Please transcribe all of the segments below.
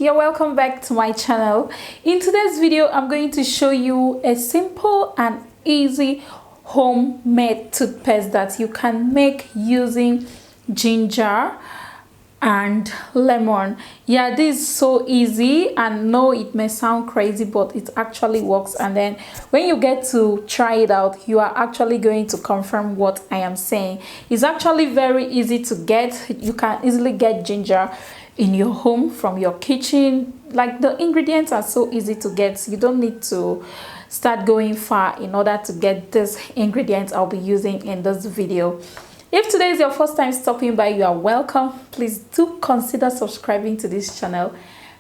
you're welcome back to my channel. In today's video, I'm going to show you a simple and easy homemade toothpaste that you can make using ginger and lemon. Yeah, this is so easy, and no, it may sound crazy, but it actually works. And then when you get to try it out, you are actually going to confirm what I am saying. It's actually very easy to get. You can easily get ginger in your home from your kitchen. Like, the ingredients are so easy to get. You don't need to start going far in order to get this ingredients I'll be using in this video. If today is your first time stopping by, you are welcome. Please do consider subscribing to this channel.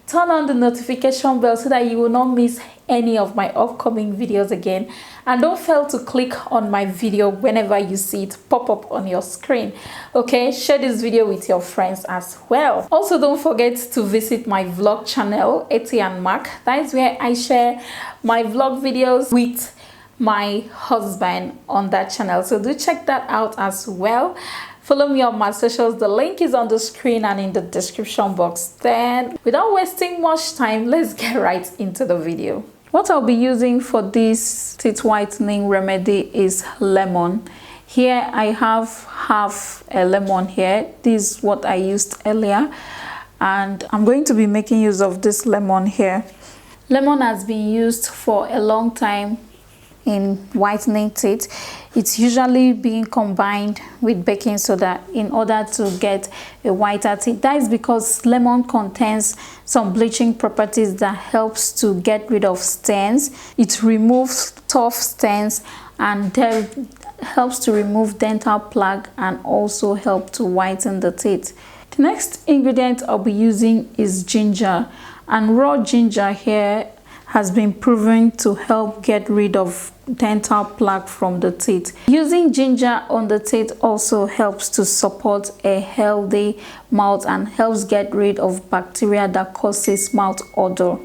Turn on the notification bell so that you will not miss any of my upcoming videos again. And don't fail to click on my video whenever you see it pop up on your screen. Okay, share this video with your friends as well. Also, don't forget to visit my vlog channel, Eti and Mark. That is where I share my vlog videos with my husband on that channel, so do check that out as well. Follow me on my socials. The link is on the screen and in the description box. Then, without wasting much time, let's get right into the video. What I'll be using for this teeth whitening remedy is lemon. Here I have half a lemon here. This is what I used earlier, and I'm going to be making use of this lemon here. Lemon has been used for a long time in whitening teeth. It's usually being combined with baking soda in order to get a whiter teeth. That is because lemon contains some bleaching properties that helps to get rid of stains. It removes tough stains and helps to remove dental plaque and also help to whiten the teeth. The next ingredient I'll be using is ginger, and raw ginger here has been proven to help get rid of dental plaque from the teeth. Using ginger on the teeth also helps to support a healthy mouth and helps get rid of bacteria that causes mouth odor.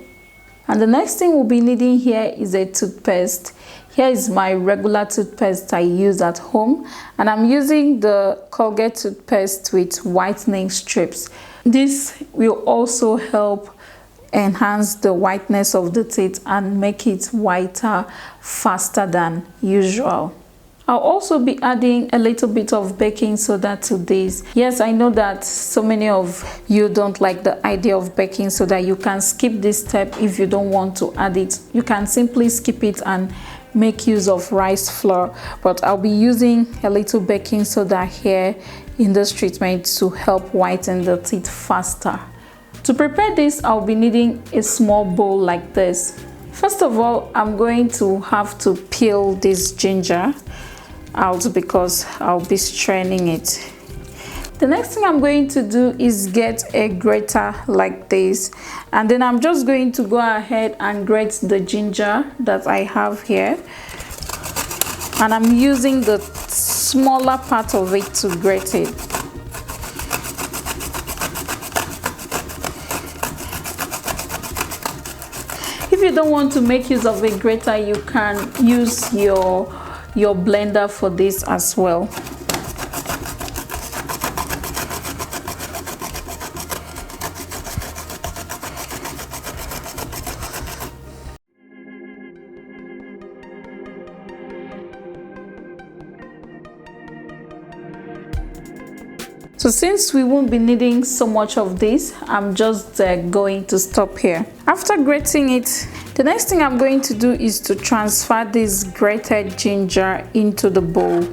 And the next thing we'll be needing here is a toothpaste. Here is my regular toothpaste I use at home, and I'm using the Colgate toothpaste with whitening strips. This will also help enhance the whiteness of the teeth and make it whiter faster than usual. I'll also be adding a little bit of baking soda to this. Yes, I know that so many of you don't like the idea of baking soda. You can skip this step if you don't want to add it. You can simply skip it and make use of rice flour, but I'll be using a little baking soda here in this treatment to help whiten the teeth faster. To prepare this, I'll be needing a small bowl like this. First of all, I'm going to have to peel this ginger out because I'll be straining it. The next thing I'm going to do is get a grater like this, and then I'm just going to go ahead and grate the ginger that I have here, and I'm using the smaller part of it to grate it. If you don't want to make use of a grater, you can use your blender for this as well. So since we won't be needing so much of this, I'm just going to stop here. After grating it, the next thing I'm going to do is to transfer this grated ginger into the bowl.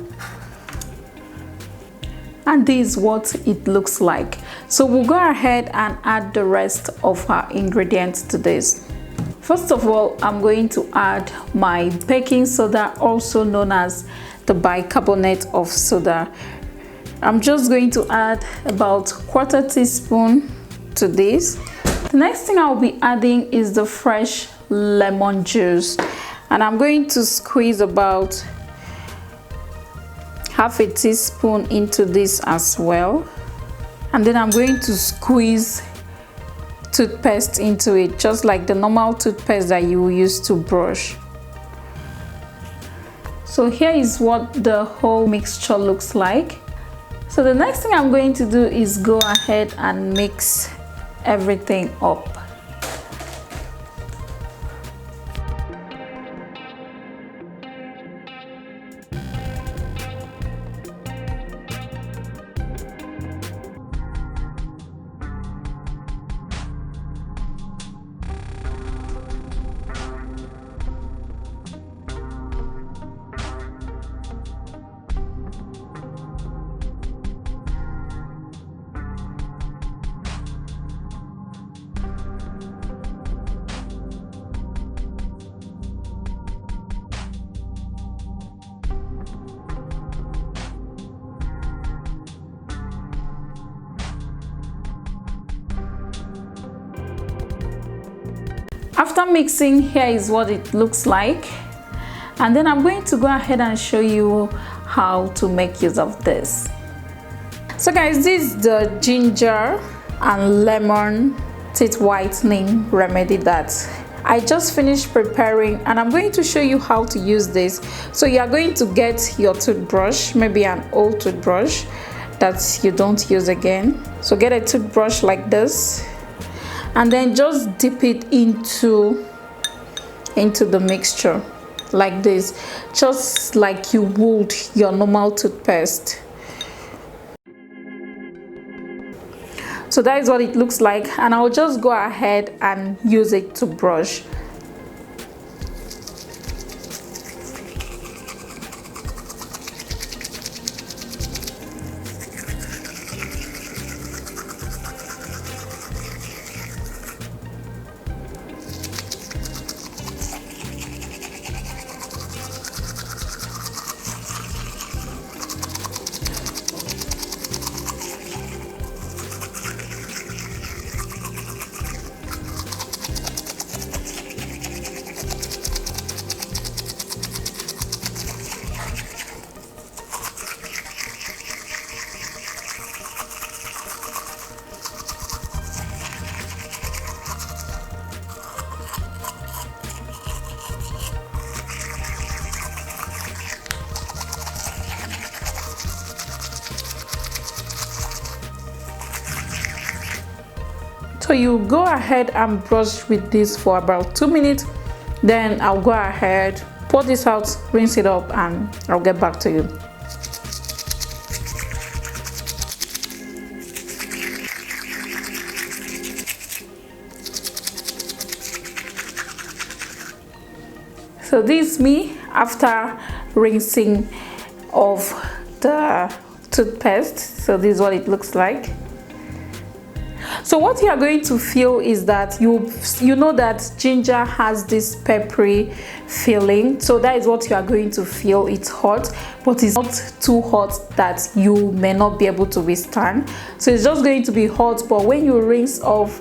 And this is what it looks like. So we'll go ahead and add the rest of our ingredients to this. First of all, I'm going to add my baking soda, also known as the bicarbonate of soda. I'm just going to add about 1/4 teaspoon to this. The next thing I'll be adding is the fresh lemon juice, and I'm going to squeeze about 1/2 teaspoon into this as well. And then I'm going to squeeze toothpaste into it, just like the normal toothpaste that you will use to brush. So here is what the whole mixture looks like. So the next thing I'm going to do is go ahead and mix everything up. After mixing, here is what it looks like, and then I'm going to go ahead and show you how to make use of this. So guys, this is the ginger and lemon teeth whitening remedy that I just finished preparing, and I'm going to show you how to use this. So you are going to get your toothbrush, maybe an old toothbrush that you don't use again. So get a toothbrush like this, and then just dip it into the mixture like this, just like you would your normal toothpaste. So that is what it looks like, and I'll just go ahead and use it to brush. So you go ahead and brush with this for about 2 minutes, then I'll go ahead, pour this out, rinse it up, and I'll get back to you. So this is me after rinsing of the toothpaste. So this is what it looks like. So what you are going to feel is that you know that ginger has this peppery feeling. So that is what you are going to feel. It's hot, but it's not too hot that you may not be able to withstand. So it's just going to be hot, but when you rinse off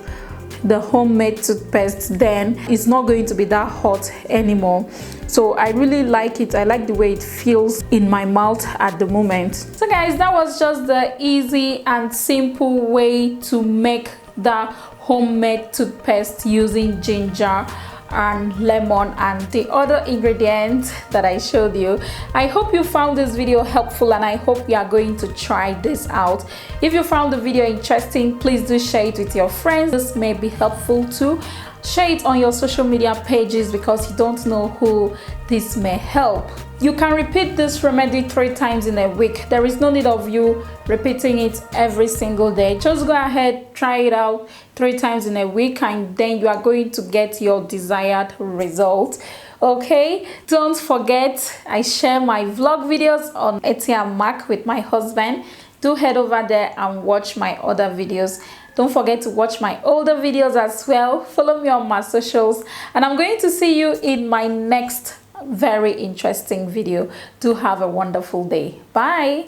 the homemade toothpaste, then it's not going to be that hot anymore. So I really like it. I like the way it feels in my mouth at the moment. So guys, that was just the easy and simple way to make the homemade toothpaste using ginger and lemon and the other ingredients that I showed you. I hope you found this video helpful, and I hope you are going to try this out. If you found the video interesting, please do share it with your friends. This may be helpful too. Share it on your social media pages because you don't know who this may help. You can repeat this remedy 3 times in a week. There is no need of you repeating it every single day. Just go ahead, try it out 3 times in a week, and then you are going to get your desired result. Okay, don't forget, I share my vlog videos on Eti and Mark with my husband. Do head over there and watch my other videos. Don't forget to watch my older videos as well. Follow me on my socials, and I'm going to see you in my next very interesting video. Do have a wonderful day. Bye.